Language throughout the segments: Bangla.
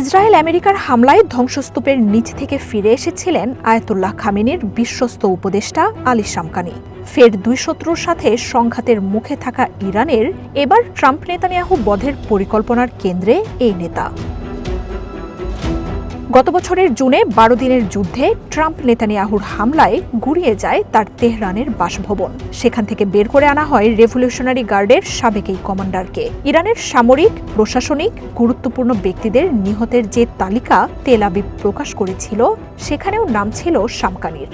ইসরায়েল আমেরিকার হামলায় ধ্বংসস্তূপের নিচ থেকে ফিরে এসেছিলেন আয়াতুল্লাহ খামেনির বিশ্বস্ত উপদেষ্টা আলী শামকানি। ফের দুই শত্রুর সাথে সংঘাতের মুখে থাকা ইরানের এবার ট্রাম্প নেতানিয়াহু বধের পরিকল্পনার কেন্দ্রে এই নেতা। গত বছরের জুনে 12 দিনের যুদ্ধে ট্রাম্প নেতানিয়াহুর হামলায় গুড়িয়ে যায় তার তেহরানের বাসভবন। সেখান থেকে বের করে আনা হয় রেভলিউশনারি গার্ডের সাবেক এই কমান্ডারকে। ইরানের সামরিক, প্রশাসনিক গুরুত্বপূর্ণ ব্যক্তিদের নিহতের যে তালিকা তেল আবিব প্রকাশ করেছিল, সেখানেও নাম ছিল শামকানির।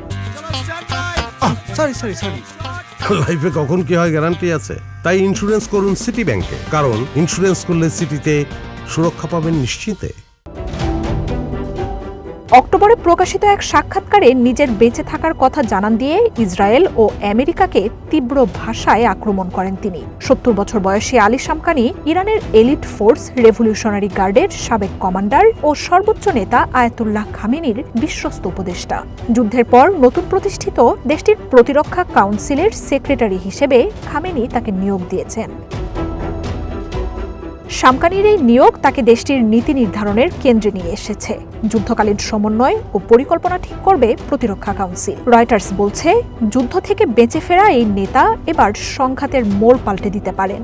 লাইফে কখন কি হয় গ্যারান্টি আছে, তাই ইন্স্যুরেন্স করুন সিটি ব্যাংকে, কারণ ইন্স্যুরেন্স করলে সিটিতে সুরক্ষা পাবেন নিশ্চিন্তে। অক্টোবরে প্রকাশিত এক সাক্ষাৎকারে নিজের বেঁচে থাকার কথা জানান দিয়ে ইসরায়েল ও আমেরিকাকে তীব্র ভাষায় আক্রমণ করেন তিনি। 70 বছর বয়সী আলী শামকানি ইরানের এলিট ফোর্স রেভলিউশনারি গার্ডের সাবেক কমান্ডার ও সর্বোচ্চ নেতা আয়াতুল্লাহ খামেনির বিশ্বস্ত উপদেষ্টা। যুদ্ধের পর নতুন প্রতিষ্ঠিত দেশটির প্রতিরক্ষা কাউন্সিলের সেক্রেটারি হিসেবে খামেনি তাকে নিয়োগ দিয়েছেন। শামকানির এই নিয়োগ তাকে দেশটির নীতি নির্ধারণের কেন্দ্রে নিয়ে এসেছে। যুদ্ধকালীন সমন্বয় ও পরিকল্পনা ঠিক করবে প্রতিরক্ষা কাউন্সিল। রয়টার্স বলছে, যুদ্ধ থেকে বেঁচে ফেরা এই নেতা এবার সংঘাতের মোড় পাল্টে দিতে পারেন।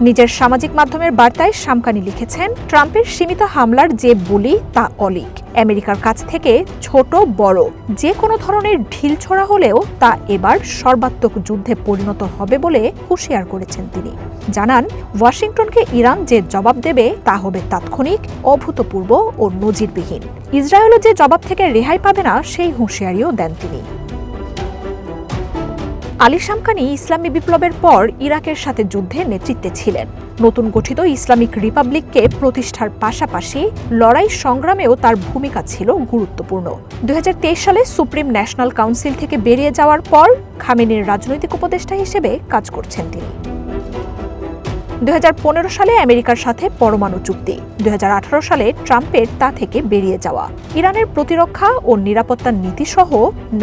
নিজের সামাজিক মাধ্যমের বার্তায় শামকানি লিখেছেন, ট্রাম্পের সীমিত হামলার যে বলি তা অলীক। আমেরিকার কাছ থেকে ছোট বড় যে কোনো ধরনের ঢিল ছোড়া হলেও তা এবার সর্বাত্মক যুদ্ধে পরিণত হবে বলে হুঁশিয়ার করেছেন তিনি। জানান, ওয়াশিংটনকে ইরান যে জবাব দেবে তা হবে তাৎক্ষণিক, অভূতপূর্ব ও নজিরবিহীন। ইসরায়েলও যে জবাব থেকে রেহাই পাবে না সেই হুঁশিয়ারিও দেন তিনি। আলী শামকানি ইসলামী বিপ্লবের পর ইরাকের সাথে যুদ্ধে নেতৃত্বে ছিলেন। নতুন গঠিত ইসলামিক রিপাবলিককে প্রতিষ্ঠার পাশাপাশি লড়াই সংগ্রামেও তার ভূমিকা ছিল গুরুত্বপূর্ণ। 2023 সালে সুপ্রিম ন্যাশনাল কাউন্সিল থেকে বেরিয়ে যাওয়ার পর খামেনির রাজনৈতিক উপদেষ্টা হিসেবে কাজ করছেন তিনি। 2015 সালে আমেরিকার সাথে পরমাণু চুক্তি, 2018 সালে ট্রাম্পের তা থেকে বেরিয়ে যাওয়া, ইরানের প্রতিরক্ষা ও নিরাপত্তা নীতি সহ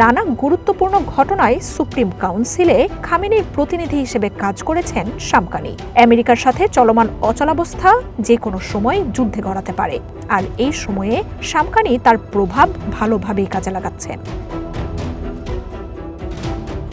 নানা গুরুত্বপূর্ণ ঘটনায় সুপ্রিম কাউন্সিলে খামেনির প্রতিনিধি হিসেবে কাজ করেছেন শামকানি। আমেরিকার সাথে চলমান অচলাবস্থা যে কোনো সময় যুদ্ধে গড়াতে পারে, আর এই সময়ে শামকানি তার প্রভাব ভালোভাবেই কাজে লাগাচ্ছেন।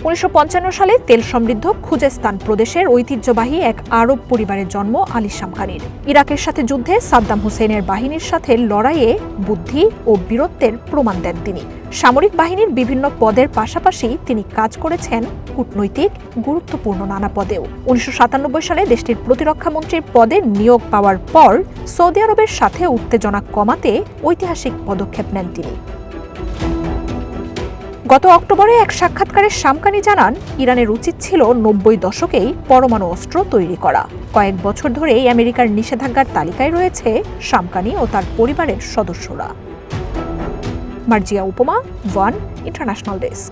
1955 সালে তেল সমৃদ্ধ খুজেস্তান প্রদেশের ঐতিহ্যবাহী এক আরব পরিবারের জন্ম আলী শামকানির। ইরাকের সাথে যুদ্ধে সাদ্দাম হুসেনের বাহিনীর সাথে লড়াইয়ে বুদ্ধি ও বীরত্বের প্রমাণ দেন তিনি। সামরিক বাহিনীর বিভিন্ন পদের পাশাপাশি তিনি কাজ করেছেন কূটনৈতিক গুরুত্বপূর্ণ নানা পদেও। 1997 সালে দেশটির প্রতিরক্ষা মন্ত্রীর পদে নিয়োগ পাওয়ার পর সৌদি আরবের সাথে উত্তেজনা কমাতে ঐতিহাসিক পদক্ষেপ নেন তিনি। গত অক্টোবরে এক সাক্ষাৎকারে শামকানি জানান, ইরানের উচিত ছিল 90 দশকেই পরমাণু অস্ত্র তৈরি করা। কয়েক বছর ধরেই আমেরিকার নিষেধাজ্ঞার তালিকায় রয়েছে শামকানি ও তার পরিবারের সদস্যরা। মার্জিয়া উপমা, ওয়ান ইন্টারন্যাশনাল ডেস্ক।